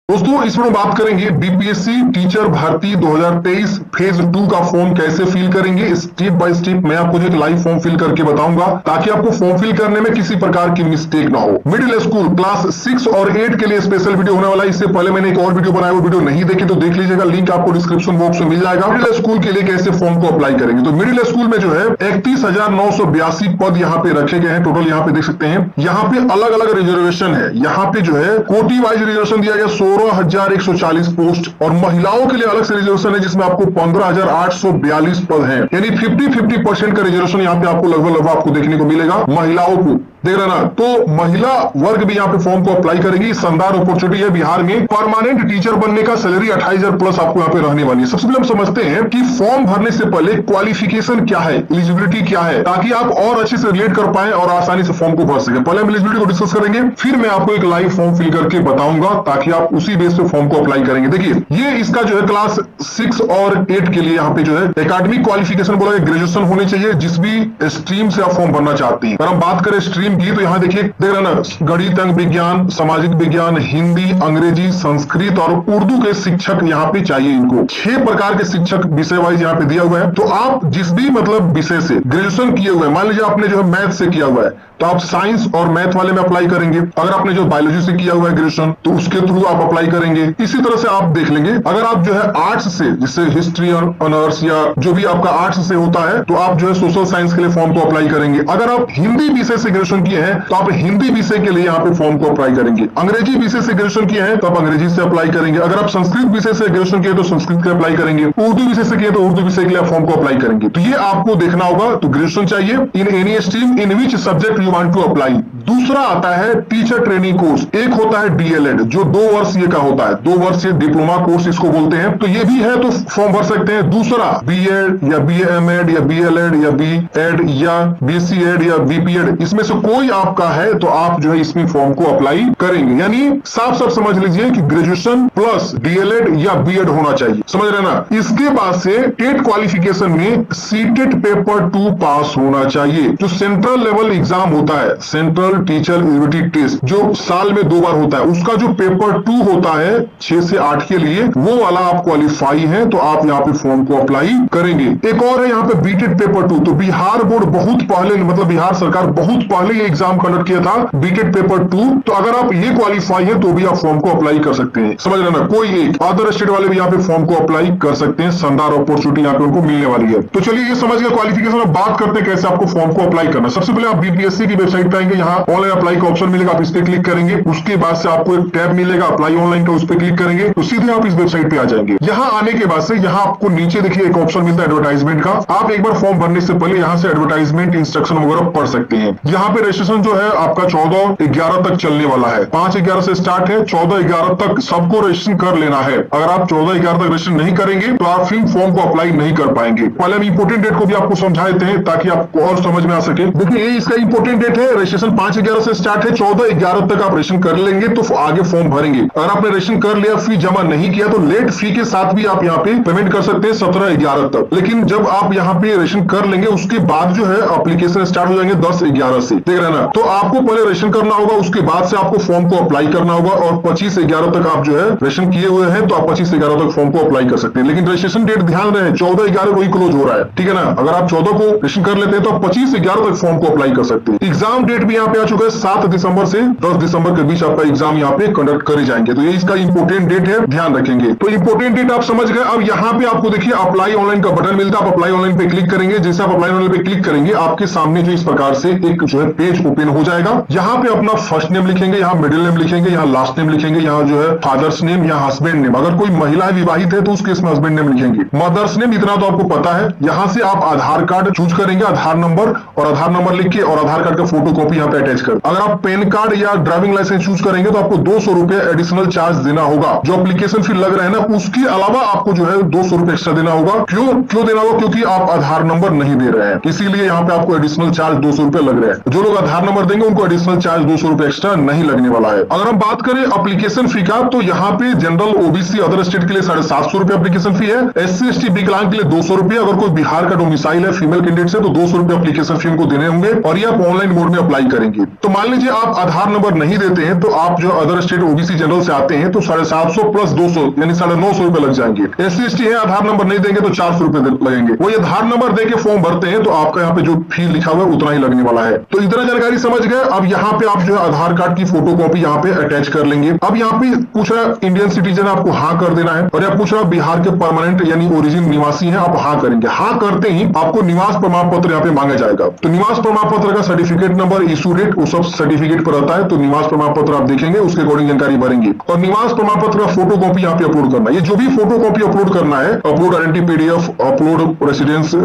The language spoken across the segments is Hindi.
दोस्तों इस में बात करेंगे बीपीएससी टीचर भर्ती 2023 फेज 2 का फॉर्म कैसे फिल करेंगे। स्टेप बाय स्टेप मैं आपको एक लाइव फॉर्म फिल करके बताऊंगा ताकि आपको फॉर्म फिल करने में किसी प्रकार की मिस्टेक ना हो। मिडिल स्कूल क्लास 6 और 8 के लिए स्पेशल वीडियो होने वाला है। इससे पहले मैंने एक और वीडियो बनाया, वो वीडियो नहीं देखी तो देख लीजिएगा, लिंक आपको डिस्क्रिप्शन बॉक्स में मिल जाएगा। मिडिल स्कूल के लिए कैसे फॉर्म को अप्लाई करेंगे, तो मिडिल स्कूल में जो है 31,982 पद यहाँ पे रखे गए हैं। टोटल यहाँ पे देख सकते हैं, यहाँ पे अलग अलग रिजर्वेशन है। यहाँ पे जो है कोटी वाइज रिजर्वेशन दिया गया 16,140 पोस्ट, और महिलाओं के लिए अलग से रिजर्वेशन है जिसमें आपको 15,842 पद हैं। यानी 50% का रिजर्वेशन यहाँ पे आपको लगभग आपको देखने को मिलेगा महिलाओं को। देख रहे ना, तो महिला वर्ग भी यहाँ पे फॉर्म को अप्लाई करेगी। शानदार अपॉर्चुनिटी है। बिहार में परमानेंट टीचर बनने का सैलरी 28,000 प्लस आपको यहाँ पे रहने वाली है। सबसे पहले हम समझते हैं कि फॉर्म भरने से पहले क्वालिफिकेशन क्या है, एलिजिबिलिटी क्या है, ताकि आप और अच्छे से रिलेट कर पाए और आसानी से फॉर्म को भर सके। पहले हम एलिजिबिलिटी को डिस्कस करेंगे, फिर मैं आपको एक लाइव फॉर्म फिल करके बताऊंगा ताकि आप उसी बेस पे फॉर्म को अप्लाई करेंगे। देखिए ये इसका जो है क्लास 6 और 8 के लिए यहाँ पे जो है एकेडमिक क्वालिफिकेशन बोला है ग्रेजुएशन होनी चाहिए जिस भी स्ट्रीम से आप फॉर्म भरना चाहते हैं। अगर हम बात करें स्ट्रीम की, तो यहाँ देखिए देख रहे ना, गणित, अंक विज्ञान, सामाजिक विज्ञान, हिंदी, अंग्रेजी, संस्कृत और उर्दू के शिक्षक यहाँ पे चाहिए। इनको 6 प्रकार के शिक्षक विषय वाइज यहाँ पे दिया हुआ है। तो आप जिस भी मतलब विषय से ग्रेजुएशन किए हुए हैं, मान लीजिए आपने जो है मैथ से किया हुआ है तो आप साइंस और मैथ वाले में अप्लाई करेंगे। अगर आपने जो बायोलॉजी से किया हुआ है ग्रेजुएशन तो उसके थ्रू आप अप्लाई करेंगे। इसी तरह से आप देख लेंगे, अगर आप जो है आर्ट्स से, जैसे हिस्ट्री और ऑनर्स या जो भी आपका आर्ट्स से होता है, तो आप जो है सोशल साइंस के लिए फॉर्म को अप्लाई करेंगे। अगर आप हिंदी विषय से ग्रेजुएशन किए हैं तो आप हिंदी विषय के लिए यहाँ पे फॉर्म को अप्लाई करेंगे। अंग्रेजी विषय से ग्रेजुएशन किए हैं तो आप अंग्रेजी से अप्लाई करेंगे। अगर आप संस्कृत विषय से ग्रेजुएशन किए तो संस्कृत के अप्लाई करेंगे। उर्दू विषय से किए तो उर्दू विषय के लिए फॉर्म को अप्लाई करेंगे। तो ये आपको देखना होगा। तो ग्रेजुएशन चाहिए in any stream in which subject you want to apply. दूसरा आता है टीचर ट्रेनिंग कोर्स। एक होता है डीएलएड जो 2 वर्ष ये का होता है, 2 वर्ष डिप्लोमा कोर्स इसको बोलते हैं। तो ये भी है तो फॉर्म भर सकते हैं। दूसरा बीएड या बीएमएड या बीएलएड या बीएड या बीसीएड या बीपीएड, इसमें से कोई आपका है तो आप जो है इसमें फॉर्म को अप्लाई करेंगे। यानी साफ साफ समझ लीजिए कि ग्रेजुएशन प्लस डीएलएड या बीएड होना चाहिए। समझ रहे ना। इसके बाद से टेट क्वालिफिकेशन में सीटेट पेपर 2 पास होना चाहिए। जो सेंट्रल लेवल एग्जाम होता है, सेंट्रल टीचर एलिजिबिलिटी टेस्ट, जो साल में 2 बार होता है, उसका जो पेपर 2 होता है 6 से 8 के लिए, वो वाला आप क्वालिफाई हैं तो आप यहाँ पे फॉर्म को अप्लाई करेंगे। एक और है यहाँ पे बीटेड पेपर 2। तो बिहार बोर्ड बहुत पहले, मतलब बिहार सरकार बहुत पहले ये एग्जाम कंडक्ट किया था, बीटेड पेपर 2। तो अगर आप ये क्वालिफाई है तो भी आप फॉर्म को अप्लाई कर सकते हैं। समझ रहे ना। कोई एक अदर स्टेट वाले भी यहाँ पे फॉर्म को अप्लाई कर सकते हैं। शानदार अपॉर्चुनिटी यहाँ पे उनको मिलने वाली है। तो चलिए ये समझ गए क्वालिफिकेशन। अब बात करते हैं कैसे आपको फॉर्म को अप्लाई करना। सबसे पहले आप बीपीएससी की वेबसाइट पे आएंगे, यहाँ ऑनलाइन अप्लाई का ऑप्शन मिलेगा, आप इस पे क्लिक करेंगे। उसके बाद से आपको एक टैब मिलेगा अप्लाई ऑनलाइन का, उस पे क्लिक करेंगे तो सीधे आप इस वेबसाइट पे आ जाएंगे। यहाँ आने के बाद से यहाँ आपको नीचे देखिए एक ऑप्शन मिलता है एडवर्टाइजमेंट का। आप एक बार फॉर्म भरने से पहले यहाँ से एडवर्टाइजमेंट इंस्ट्रक्शन वगैरह पढ़ सकते हैं। यहाँ पे रजिस्ट्रेशन जो है आपका 14/11 तक चलने वाला है। 5/11 से स्टार्ट है, 14/11 तक सबको रजिस्ट्रेशन कर लेना है। अगर आप 14/11 तक रजिस्ट्रेशन नहीं करेंगे तो आप फिर फॉर्म को अप्लाई नहीं कर पाएंगे। पहले हम इंपोर्टेंट डेट को भी आपको समझा देते हैं ताकि आपको और समझ में आ सके। देखिए ये इसका इंपोर्टेंट डेट है, रजिस्ट्रेशन 5/11 से स्टार्ट है, 14/11 तक आप रजिस्ट्रेशन कर लेंगे तो आगे फॉर्म भरेंगे। अगर आपने रजिस्ट्रेशन कर लिया, फी जमा नहीं किया तो लेट फी के साथ भी आप यहाँ पे पेमेंट कर सकते हैं 17/11 तक। लेकिन जब आप यहाँ पे रजिस्ट्रेशन कर लेंगे उसके बाद जो है एप्लीकेशन स्टार्ट हो जाएंगे 10/11 से। देख रहे ना। तो आपको पहले रजिस्ट्रेशन करना होगा, उसके बाद से आपको फॉर्म को अप्लाई करना होगा। और 25/11 तक आप जो है रजिस्ट्रेशन किए हुए हैं तो आप 25/11 तक फॉर्म को अप्लाई कर सकते हैं। लेकिन रजिस्ट्रेशन डेट ध्यान रहे 14/11 को ही क्लोज हो रहा है, ठीक है ना। अगर आप 14 को रजिस्ट्रेशन कर लेते हैं तो आप 25/11 तक फॉर्म को अप्लाई कर सकते हैं। एग्जाम डेट भी यहाँ पे आ चुका है, 7 दिसंबर से 10 दिसंबर के बीच आपका एग्जाम यहाँ पे कंडक्ट करे जाएंगे। तो ये इसका इंपोर्टेंट डेट है, ध्यान रखेंगे। तो इंपोर्टेंट डेट आप समझ गए। अब यहाँ पे आपको देखिए अप्लाई ऑनलाइन का बटन मिलता है, आप अप्लाई ऑनलाइन पे क्लिक करेंगे। जैसे आप अप्लाई ऑनलाइन पे क्लिक करेंगे आपके सामने जो इस प्रकार से एक जो है पेज ओपन हो जाएगा। यहाँ पे अपना फर्स्ट नेम लिखेंगे, यहाँ मिडिल नेम लिखेंगे, यहाँ लास्ट नेम लिखेंगे, यहाँ जो है फादर्स नेम, यहाँ हस्बैंड नेम। अगर कोई महिला विवाहित है तो उस केस में हस्बैंड नेम लिखेंगे। मदर्स नेम इतना तो आपको पता है। यहाँ से आप आधार कार्ड चूज करेंगे, आधार नंबर, और आधार नंबर लिख के और आधार कार्ड का फोटो कॉपी यहाँ पे अटैच कर। अगर आप पैन कार्ड या ड्राइविंग लाइसेंस चूज करेंगे तो आपको 200 रुपए एडिशनल चार्ज देना होगा। जो एप्लीकेशन फी लग रहा है ना, उसके अलावा आपको जो है 200 रुपए एक्स्ट्रा देना होगा। क्यों देना होगा? क्योंकि आप आधार नंबर नहीं दे रहे हैं, इसीलिए यहाँ पे आपको एडिशनल चार्ज 200 रुपए लग रहे हैं। जो लोग आधार नंबर देंगे उनको एडिशनल चार्ज 200 रुपए एक्स्ट्रा नहीं लगने वाला है। अगर हम बात करें एप्लीकेशन फी का, तो यहाँ पे जनरल, ओबीसी, अदर स्टेट के लिए 750 रुपए एप्लीकेशन फी है। SC ST विकलांग के लिए 200 रुपए। अगर कोई बिहार का डोमिसाइल है फीमेल कैंडिडेट से तो 200 रुपए एप्लीकेशन फी उनको देने होंगे और ये आप ऑनलाइन मोड में अप्लाई करेंगे। जाएंगे। तो मान लीजिए आप आधार नंबर नहीं देते हैं तो आप जो अदर स्टेट ओबीसी जनरल से आते हैं तो 750 प्लस 200 यानी 950 रुपए लग जाएंगे। SC ST है, आधार नंबर नहीं देंगे तो 400 रुपए लगेंगे। वही आधार नंबर देके फॉर्म भरते हैं तो आपका यहाँ पे जो फी लिखा हुआ है उतना ही लगने वाला है। तो इतना जानकारी समझ गए। अब यहाँ पे आप जो है आधार कार्ड की फोटो कॉपी यहाँ पे अटैच कर लेंगे। अब यहाँ पे पूछ रहा है इंडियन सिटीजन, आपको हाँ कर देना है। और यहाँ पूछ रहा बिहार के परमानेंट यानी ओरिजिन निवासी है, आप हाँ करेंगे। हाँ करते ही आपको निवास प्रमाण पत्र यहाँ पे मांगा जाएगा। तो निवास प्रमाण पत्र का सर्टिफिकेट नंबर, इशू डेट, वो सब सर्टिफिकेट पर रहता है। तो निवास प्रमाण पत्र आप देखेंगे, उसके अकॉर्डिंग जानकारी भरेंगे। और निवास प्रमाण पत्र का फोटो कॉपी यहाँ पे अपलोड करना है। ये जो भी फोटो कॉपी अपलोड करना है, upload identity PDF, upload residence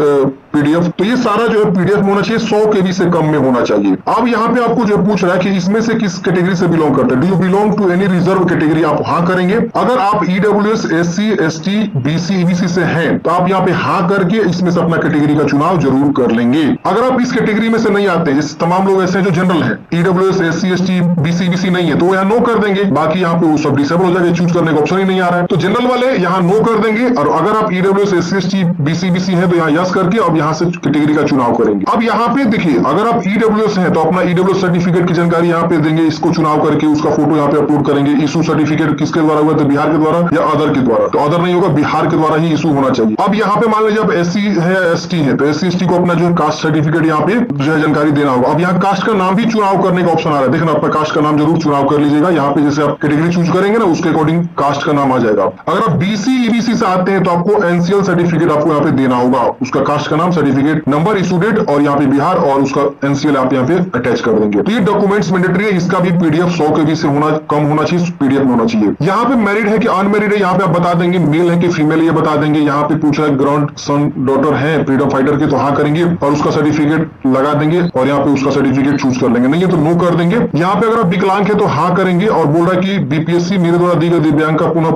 PDF, तो ये सारा जो है PDF में होना चाहिए, 100 KB से कम में होना चाहिए। अब यहाँ पे आपको जो पूछ रहा है कि इसमें से किस कैटेगरी से बिलोंग करते हैं, do you belong to any reserve category, आप हाँ करेंगे। अगर आप EWS SC ST BC EBC से हैं तो आप यहाँ पे हाँ करके इसमें से अपना कैटेगरी का चुनाव जरूर कर लेंगे। अगर आप इस कैटेगरी में से नहीं आते, जैसे तमाम लोग ऐसे हैं जो जनरल है, EWS SC ST BC EBC नहीं है, तो यहाँ नो कर देंगे। बाकी यहाँ पे वो सब डिसेबल हो जाएगा, चूज करने का ऑप्शन ही नहीं आ रहा है। तो जनरल वाले यहाँ नो कर देंगे। और अगर आप EWS SC ST BC EBC है तो यहाँ यस करके अब यहाँ से कैटेगरी का चुनाव करेंगे। अब यहाँ पे देखिए, अगर आप EWS हैं तो अपना EWS सर्टिफिकेट की जानकारी यहाँ पे देंगे, इसको चुनाव करके उसका फोटो यहाँ पे अपलोड करेंगे। इशू सर्टिफिकेट किसके द्वारा हुआ, तो बिहार के द्वारा या अदर के द्वारा, तो अदर नहीं होगा, बिहार के द्वारा ही इशू होना चाहिए। अब यहाँ पे मान लीजिए आप SC है ST है तो SC ST को अपना जो कास्ट सर्टिफिकेट यहाँ पे जो है जानकारी देना होगा। अब यहाँ कास्ट का नाम भी चुनाव करने का ऑप्शन आ रहा है, देखना अपना कास्ट का नाम जरूर चुनाव कर लीजिएगा। यहाँ पे जैसे आप कैटेगरी चूज करेंगे ना, उसके अकॉर्डिंग कास्ट का नाम आ जाएगा। अगर आप BC EBC से आते हैं तो आपको NCL सर्टिफिकेट आपको यहाँ पे देना होगा, उसका कास्ट का नाम, सर्टिफिकेट नंबर, इशू डेट और यहाँ पे बिहार और उसका NCL आप यहाँ पे अटैच कर देंगे। तो ये डॉक्यूमेंट्स मैंडेटरी है, इसका भी PDF 100 KB से होना कम होना चाहिए, PDF में होना चाहिए। यहाँ पे मैरिड है कि अनमैरिड है यहाँ पे आप बता देंगे, मेल है कि फीमेल ये बता देंगे। यहाँ पे पूछा है ग्रांड सन डॉटर है फ्रीडम फाइटर के, तो हाँ करेंगे और उसका सर्टिफिकेट लगा देंगे और यहाँ पे उसका सर्टिफिकेट चूज कर लेंगे, नहीं है तो नो कर देंगे। यहाँ पे अगर आप विकलांग है तो हाँ करेंगे और बोल रहा है कि BPSC मेरे द्वारा दी गई दिव्यांग का पुनः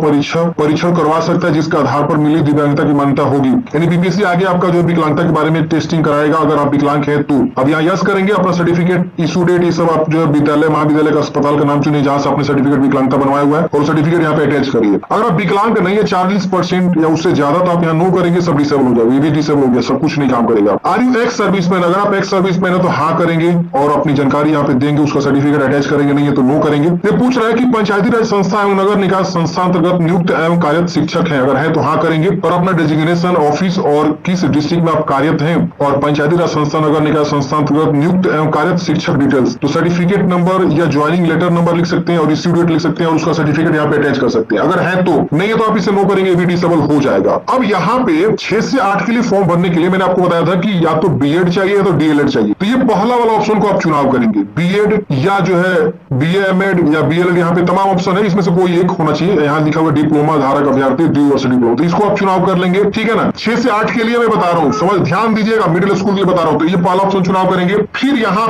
परीक्षण करवा सकता है जिसके आधार पर मिली दिव्यांगता की मान्यता होगी। यानी BPSC आगे आपका जो विकलांगता के बारे में टेस्टिंग कराएगा अगर आप विकलांग है तो। अब यहाँ यस करेंगे, अपना सर्टिफिकेट, इशू डेट, ये सब आप जो है विद्यालय महाविद्यालय का अस्पताल का नाम चुनिए जहां से आपने सर्टिफिकेट विकलांगता बनवाया हुआ है और सर्टिफिकेट यहाँ पे अटैच करिए। अगर आप विकलांग नहीं है 40% या उससे ज्यादा तो आप यहाँ नो करेंगे, सब डिसेबल हो जाएगा, ये भी डिसेबल हो गया, सब कुछ नहीं काम करेगा। आर यू एक्स सर्विसमैन, अगर आप एक्स सर्विसमैन है तो हाँ करेंगे और अपनी जानकारी यहाँ पे देंगे, उसका सर्टिफिकेट अटैच करेंगे, नहीं है तो नो करेंगे। ये पूछ रहा है कि पंचायती राज संस्था एवं नगर निकाय संस्था अंतर्गत नियुक्त एवं कार्यरत शिक्षक है, अगर है तो हाँ करेंगे और अपना डेजिग्नेशन ऑफिस और किस डिस्ट्रिक्ट में आप कार्यरत हैं और पंचायती राज संस्था नगर निकाय संस्था अंतर्गत नियुक्त एवं कार्यरत शिक्षक डिटेल्स, तो सर्टिफिकेट नंबर या ज्वाइनिंग लेटर नंबर लिख सकते हैं और इश्यू डेट लिख सकते हैं और उसका सर्टिफिकेट यहाँ पे अटैच कर सकते हैं। अगर है तो, नहीं है तो आप इसे नो करेंगे, भी डिसेबल हो जाएगा। अब यहाँ पे 6 से 8 के लिए फॉर्म भरने के लिए मैंने आपको बताया था कि या तो B.Ed चाहिए या तो DLED चाहिए। तो ये पहला वाला ऑप्शन को आप चुनाव करेंगे, B.Ed या जो है BA M.Ed या BLED, यहाँ पे तमाम ऑप्शन है, इसमें से कोई एक होना चाहिए। यहाँ लिखा हुआ डिप्लोमा धारक अभ्यर्थी द्विवर्षीय डिप्लोमा, तो इसको आप चुनाव कर लेंगे, ठीक है ना। 6 से 8 के लिए मैं बता रहा हूँ, समझ ध्यान दीजिएगा, मिडिल स्कूल के लिए बता रहा हूँ। तो ये पहला ऑप्शन चुनाव करेंगे। फिर यहाँ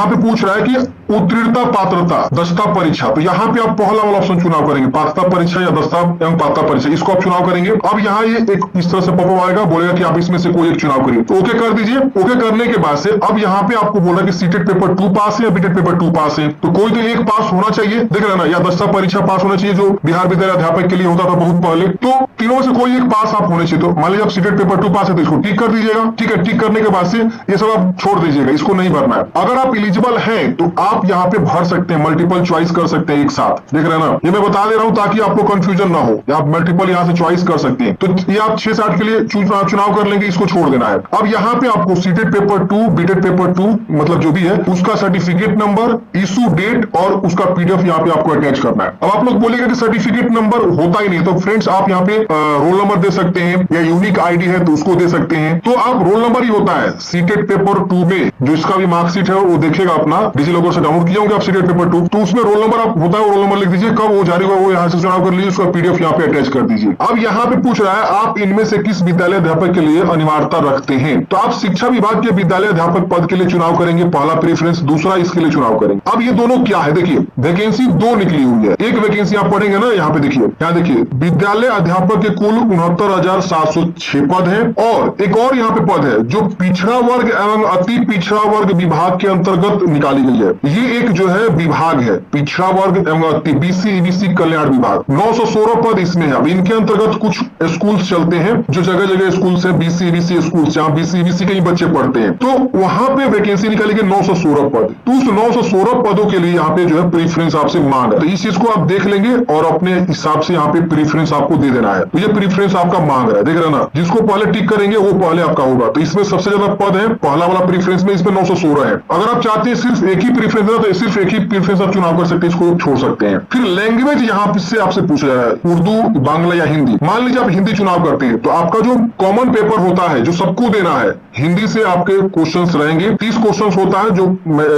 पे पूछ रहा है कि उत्तीर्णता पात्रता दस्ता परीक्षा, तो यहाँ पे आप पहला वाला ऑप्शन चुनाव करेंगे, पात्रता परीक्षा या दस्ता एवं पात्रता परीक्षा, इसको आप चुनाव करेंगे। अब यहाँ ये एक इस तरह से पॉपअप आएगा, बोलेगा कि आप इसमें से कोई एक चुनाव करिए, तो ओके कर दीजिए। ओके करने के बाद से अब यहाँ पे आपको बोला कि सीटेट पेपर 2 पास है या बीटेट पेपर 2 पास है, तो कोई तो एक पास होना चाहिए, देख रहे ना, या दस्ता परीक्षा पास होना चाहिए जो बिहार विद्यालय अध्यापक के लिए होता था बहुत पहले, तो तीनों से कोई एक पास आप होने चाहिए। तो मान लीजिए आप सीटेट पेपर 2 पास है तो इसको टिक कर दीजिएगा, ठीक है। टिक करने के बाद से ये सब आप छोड़ दीजिएगा, इसको नहीं भरना है। अगर आप एलिजिबल हैं तो आप यहाँ पे भर सकते हैं, मल्टीपल चॉइस कर सकते हैं एक साथ, देख रहे हैं ना, ये मैं बता दे रहा हूं ताकि आपको कंफ्यूजन ना हो, आप मल्टीपल यहाँ से चॉइस कर सकते हैं। तो ये आप 6 से 8 के लिए चुनाव कर लेंगे, इसको छोड़ देना है। अब यहाँ पे आपको सीटेट पेपर 2 बीटेट पेपर 2 मतलब जो भी है उसका सर्टिफिकेट नंबर, इशू डेट और उसका PDF यहाँ पे आपको अटैच करना है। अब आप लोग बोलेगा कि सर्टिफिकेट नंबर होता ही नहीं, तो फ्रेंड्स आप यहाँ पे रोल नंबर दे सकते हैं या यूनिक ID है तो उसको दे सकते हैं। तो आप रोल नंबर ही होता है सीटेट पेपर 2 में, जो इसका भी मार्कशीट है वो देखिएगा अपना, डिजिलॉकर से डाउनलोड किए होंगे आप सीटेट पेपर 2, तो उसमें रोल नंबर आप होता है, रोल नंबर लिख दीजिए, कब वो जारी होगा वो यहाँ से चुनाव कर लीजिए, उसका PDF यहाँ पे अटैच कर दीजिए। अब यहाँ पे पूछ रहा है आप इनमें से किस विद्यालय अध्यापक के लिए अनिवार्यता रखते हैं, तो आप शिक्षा विभाग के विद्यालय अध्यापक पद के लिए चुनाव करेंगे, पहला प्रेफरेंस, दूसरा इसके लिए चुनाव करेंगे। अब ये दोनों क्या है, देखिए वैकेंसी 2 निकली हुई है। एक वैकेंसी आप पढ़ेंगे ना, यहाँ पे देखिए, यहाँ देखिए विद्यालय अध्यापक के कुल 69,706 पद है और एक और यहाँ पे पद है जो पिछड़ा वर्ग एवं अति पिछड़ा वर्ग विभाग के अंतर्गत निकाली गई है। ये एक जो है विभाग है, पिछड़ा वर्ग एवं अति बीसी ईबीसी कल्याण विभाग। 916 पद इसमें है। अब इनके अंतर्गत कुछ स्कूल चलते हैं जो जगह जगह स्कूल है, बीसी ईबीसी स्कूल, जहाँ बीसी ईबीसी के ही बच्चे पढ़ते हैं, तो वहां पे वैकेंसी निकाली गई 916 पद। तो उस 916 पदों के लिए यहाँ पे जो है प्रीफरेंस आपसे मांग है। तो इस चीज को आप देख लेंगे और अपने हिसाब से यहाँ पे प्रीफरेंस आपको दे देना है। तो ये प्रीफरेंस आपका मांग रहा है, देख रहे ना, जिसको पहले टिक करेंगे वो पहले आपका होगा। तो इसमें सबसे ज्यादा पद है, पहला वाला प्रीफरेंस में इसमें 916 है। अगर आप चाहते हैं सिर्फ एक ही प्रीफरेंस है तो सिर्फ एक ही प्रीफरेंस आप चुनाव कर सकते हैं, इसको छोड़ सकते हैं। फिर लैंग्वेज यहाँ से आपसे पूछा जा रहा है, उर्दू, बांग्ला या हिंदी। मान लीजिए आप हिंदी चुनाव करते हैं तो आपका जो कॉमन पेपर होता है जो सबको देना है, हिंदी से आपके क्वेश्चंस रहेंगे। 30 क्वेश्चंस होता है जो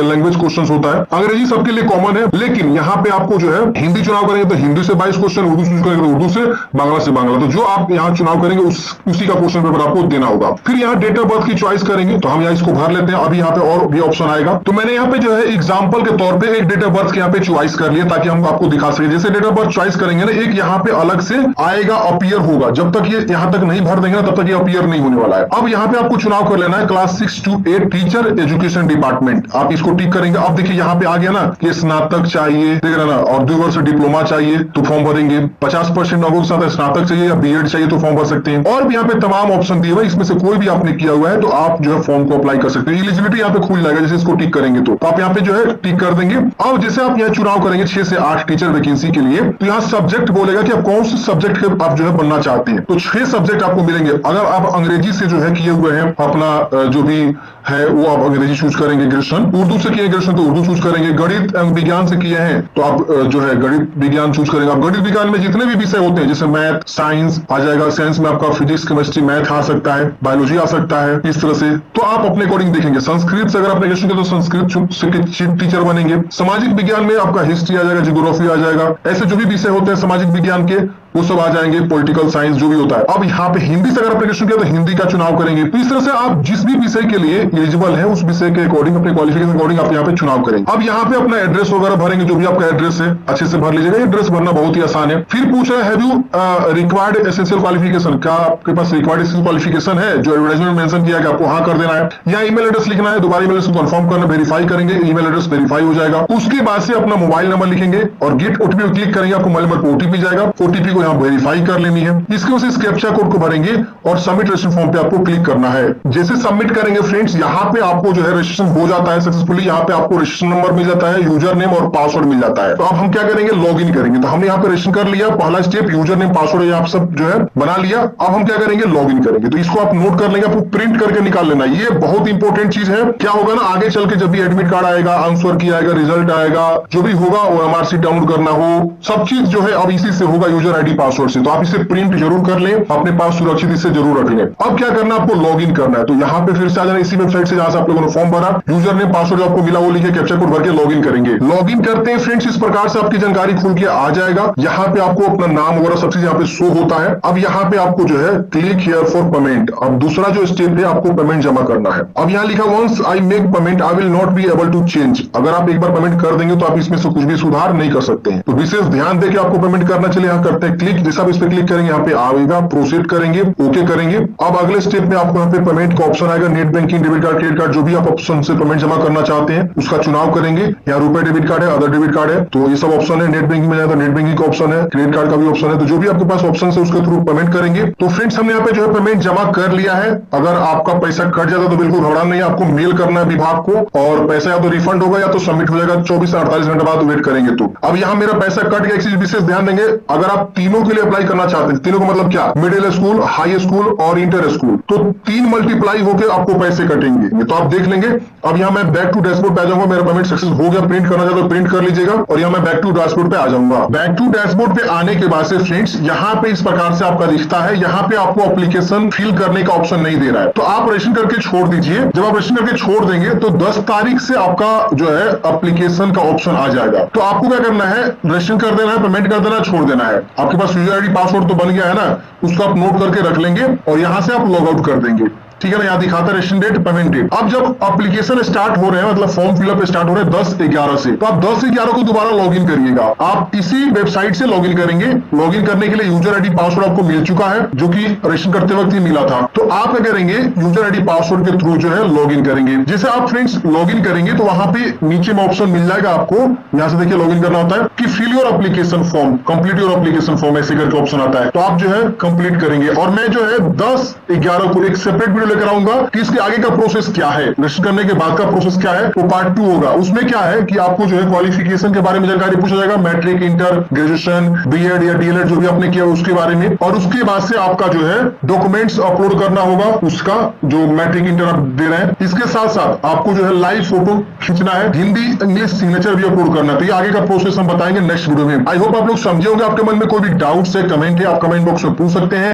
लैंग्वेज क्वेश्चंस होता है। अंग्रेजी सबके लिए कॉमन है, लेकिन यहाँ पे आपको जो है हिंदी चुनाव करेंगे तो हिंदी से 22 क्वेश्चन, उर्दू चूज करेंगे तो उर्दू से, बांग्ला से बांग्ला। तो जो आप यहाँ चुनाव करेंगे उसी का क्वेश्चन पेपर आपको देना होगा। फिर यहाँ डेट ऑफ बर्थ की चॉइस करेंगे, तो हम यहाँ इसको भर लेते हैं। अभी यहाँ पे और भी ऑप्शन आएगा, तो मैंने यहाँ पे जो है एग्जाम्पल के तौर पे एक डेट ऑफ बर्थ यहाँ पे चॉइस कर लिया ताकि हम आपको दिखा सके। जैसे डेट ऑफ बर्थ चॉइस करेंगे ना, एक यहाँ पे अलग से आएगा, अपीयर होगा। जब तक ये यहाँ तक नहीं भर देंगे ना तब तक ये अपीयर नहीं होने वाला है। अब यहाँ पे आपको चुनाव कर लेना है class 6 to 8 teacher education department. आप इसको टिक करेंगे। अब देखिए यहाँ पे आ गया ना कि स्नातक चाहिए, देख रहे ना, और 2 वर्ष डिप्लोमा चाहिए तो फॉर्म भरेंगे। 50% नौकरी के साथ स्नातक चाहिए या बीएड चाहिए तो फॉर्म भर सकते हैं। और भी यहाँ पे तमाम ऑप्शन दिए हुए, इसमें से कोई भी आपने किया हुआ है तो आप जो है फॉर्म को अप्लाई कर सकते हैं। एलिजिबिलिटी यहाँ पे खुल जाएगा जैसे इसको टिक करेंगे तो आप यहाँ पे जो है टिक कर देंगे। अब जैसे आप यहाँ चुनाव करेंगे 6 से 8 टीचर वैकेंसी के लिए, तो यहाँ सब्जेक्ट बोलेगा कि आप कौन से सब्जेक्ट के आप जो है बनना चाहते हैं। तो 6 सब्जेक्ट आपको मिलेंगे। अगर आप अंग्रेजी से जो है किए हुए हैं, अपना जो भी है वो आप अंग्रेजी चूज करेंगे, ग्रेजुएशन। उर्दू से किए ग्रेजुएशन तो उर्दू चूज करेंगे। गणित एवं विज्ञान से किए हैं तो आप जो है गणित विज्ञान चूज करेंगे। आप गणित विज्ञान में जितने भी विषय होते हैं जैसे मैथ, साइंस आ जाएगा। साइंस में आपका फिजिक्स, केमिस्ट्री, मैथ आ सकता है, बायोलॉजी आ सकता है, इस तरह से। तो आप अपने अकॉर्डिंग देखेंगे। संस्कृत से अगर आपने ग्रेजुएशन किया तो संस्कृत से टीचर बनेंगे। सामाजिक विज्ञान में आपका हिस्ट्री आ जाएगा, जियोग्राफी आ जाएगा। ऐसे जो भी विषय होते हैं सामाजिक विज्ञान के वो सब आ जाएंगे, पॉलिटिकल साइंस जो भी होता है। अब यहाँ पे हिंदी से अगर आपने ग्रेजुएशन किया तो हिंदी का चुनाव करेंगे। तो इस तरह से आप जिस भी विषय के लिए एलिजिबल है उस विषय के अकॉर्डिंग, अपने क्वालिफिकेशन अकॉर्डिंग आप यहाँ पे चुनाव करेंगे। अब यहाँ पे अपना एड्रेस वगैरह भरेंगे, जो भी आपका एड्रेस है अच्छे से भर लीजिएगा। एड्रेस भरना बहुत ही आसान है। फिर पूछ रहा है have you required essential qualification, क्या आपके पास रिक्वायर्ड एसेंशियल क्वालिफिकेशन है जो एडवर्टाइजमेंट मेंशन किया कि आपको हाँ कर देना है। या ईमेल एड्रेस लिखना है, दोबारा ईमेल एड्रेस को कंफर्म करना, वेरीफाई करेंगे, ईमेल एड्रेस वेरीफाई हो जाएगा। उसके बाद से अपना मोबाइल नंबर लिखेंगे और गेट ओटीपी क्लिक करेंगे, आपको मोबाइल नंबर पर ओटीपी जाएगा। ओटीपी को यहाँ वेरीफाई कर लेनी है। इसके वजह से कैप्चा कोड को भरेंगे और सबमिट रजिस्ट्रेशन फॉर्म पे आपको क्लिक करना है। जैसे सबमिट करेंगे फ्रेंड्स, यहाँ पे आपको जो है रजिस्ट्रेशन हो जाता है सक्सेसफुली। यहाँ पे आपको रजिस्ट्रेशन नंबर मिल जाता है, यूजर नेम और पासवर्ड मिल जाता है। तो अब हम क्या करेंगे, लॉग इन करेंगे। तो हमने यहाँ पे रजिस्ट्रेशन कर लिया, पहला स्टेप यूजर नेम पासवर्ड आप सब जो है बना लिया। अब हम क्या करेंगे, लॉग इन करेंगे। तो इसको आप नोट कर लेंगे, आपको प्रिंट करके निकाल लेना। ये बहुत इंपॉर्टेंट चीज है। क्या होगा ना, आगे चल के जब भी एडमिट कार्ड आएगा, आंसर की आएगा, रिजल्ट आएगा, जो भी होगा वो एमआरसी डाउनलोड करना हो, सब चीज जो है अब इसी से होगा, यूजर आईडी पासवर्ड से। तो आप इसे प्रिंट जरूर कर लें, अपने पास सुरक्षित इसे जरूर रख लें। अब क्या करना, आपको लॉग इन करना है। तो यहाँ पे फिर से आ जाना इसी वेबसाइट से जहां से आप लोगों ने फॉर्म भरा, यूजर नेम पासवर्ड आपको मिला वो लिखे, कैप्चा कोड भर के लॉग इन करेंगे। लॉग इन करते हैं फ्रेंड्स, इस प्रकार से आपकी जानकारी खुल के आ जाएगा। यहाँ पे आपको अपना नाम वगैरह सब चीज यहाँ पे शो होता है। अब यहाँ पे आपको जो है क्लिक हियर फॉर पेमेंट, अब दूसरा जो स्टेप है आपको पेमेंट जमा करना है। अब यहाँ लिखा once I make payment I will not be able to change. अगर आप एक बार पेमेंट कर देंगे तो आप इसमें से कुछ भी सुधार नहीं कर सकते हैं। तो विशेष ध्यान देकर आपको पेमेंट करना। चलिए यहाँ करते हैं क्लिक। जैसा आप इस पे क्लिक करेंगे यहाँ पे आएगा, प्रोसीड करेंगे, ओके करेंगे। अब अगले स्टेप में आपको यहाँ पे पेमेंट का ऑप्शन आएगा, net banking, debit card, credit card, जो भी आप ऑप्शन से पेमेंट जमा करना चाहते हैं उसका चुनाव करेंगे। यहाँ रुपए डेबिट कार्ड है, अदर डेबिट कार्ड है, तो ये सब ऑप्शन है। नेट बैंकिंग में जाए तो नेट बैंकिंग का ऑप्शन है, क्रेडिट कार्ड का भी ऑप्शन है। तो जो भी आपके पास ऑप्शन है उसके थ्रू पेमेंट करेंगे। तो फ्रेंड्स हमने यहाँ पे जो है पेमेंट जमा कर लिया है। अगर आपका पैसा कट जाता तो बिल्कुल घबराना नहीं है, आपको मेल करना है विभाग को, और पैसा या तो रिफंड होगा या तो सबमिट हो जाएगा। 24 से 48 घंटे बाद वेट करेंगे। तो अब यहाँ मेरा पैसा कट गया। एक चीज विशेष ध्यान देंगे, अगर आप तीनों के लिए अप्लाई करना चाहते हैं, तीनों का मतलब क्या, मिडिल स्कूल, हाई स्कूल और इंटर स्कूल, तो 3 मल्टीप्लाई होकर आपको पैसे कटेंगे। तो आप देख लेंगे। अब यहाँ मैं बैक टू डैशबोर्ड पे आ जाऊंगा, मेरा पेमेंट सक्सेस हो गया। प्रिंट करना चाहते तो प्रिंट कर लीजिएगा और यहाँ मैं बैक टू डैशबोर्ड पे आ जाऊंगा। बैक टू डैशबोर्ड पे आने के बाद से फ्रेंड्स यहाँ पे इस प्रकार से आपका दिखता है। यहाँ पे आपको एप्लीकेशन फिल करने का ऑप्शन नहीं दे रहा है, तो आप रजिस्ट्रेशन करके छोड़ दीजिए। जब आप रजिस्ट्रेशन करके छोड़ देंगे तो 10 तारीख से आपका जो है एप्लीकेशन का ऑप्शन आ जाएगा। तो आपको क्या करना है, रजिस्ट्रेशन कर देना है, पेमेंट कर देना, छोड़ देना है। आपके पास यूजर आईडी पासवर्ड तो बन गया है ना, उसको आप नोट करके रख लेंगे और यहाँ से आप लॉग आउट कर देंगे। ठीक है ना, यहाँ दिखाता है रजिस्ट्रेशन डेट, पेमेंट डेट। अब जब एप्लीकेशन स्टार्ट हो रहे हैं, मतलब फॉर्म फिलअप स्टार्ट हो रहे हैं 10/11 से, तो आप 10/11 को दोबारा लॉगिन करिएगा। आप इसी वेबसाइट से लॉगिन करेंगे। लॉगिन करने के लिए यूजर आईडी पासवर्ड आपको मिल चुका है, जो कि रजिस्ट्रेशन करते वक्त ही मिला था। तो आप क्या करेंगे, यूजर आईडी पासवर्ड के थ्रू जो है लॉगिन करेंगे। जैसे आप फ्रेंड्स लॉगिन करेंगे तो वहां पे नीचे में ऑप्शन मिल जाएगा आपको, यहाँ से देखिए लॉगिन करना होता है कि fill your application form, complete your application form, ऐसे करके ऑप्शन आता है। तो आप जो है कंप्लीट करेंगे। और मैं जो है 10/11 को एक सेपरेट वीडियो लेकर आऊंगा कि इसके आगे का प्रोसेस क्या है, रजिस्टर करने के बाद का प्रोसेस क्या है, वो पार्ट 2 होगा। उसमें क्या है कि आपको जो है क्वालिफिकेशन के बारे में जानकारी पूछा जाएगा, मैट्रिक, इंटर, ग्रेजुएशन, बीएड या डीएलएड जो भी आपने किया उसके बारे में। और उसके बाद से आपका जो है डॉक्यूमेंट्स अपलोड करना होगा, उसका जो मैट्रिक इंटर आप दे रहे हैं। इसके साथ साथ आपको जो है लाइव फोटो खींचना है, हिंदी इंग्लिश सिग्नेचर भी अपलोड करना है। तो ये आगे का प्रोसेस हम बताएंगे नेक्स्ट वीडियो में। आई होप आप लोग समझे होंगे। आपके मन में कोई भी डाउट्स है, कमेंट है, आप कमेंट बॉक्स में पूछ सकते हैं।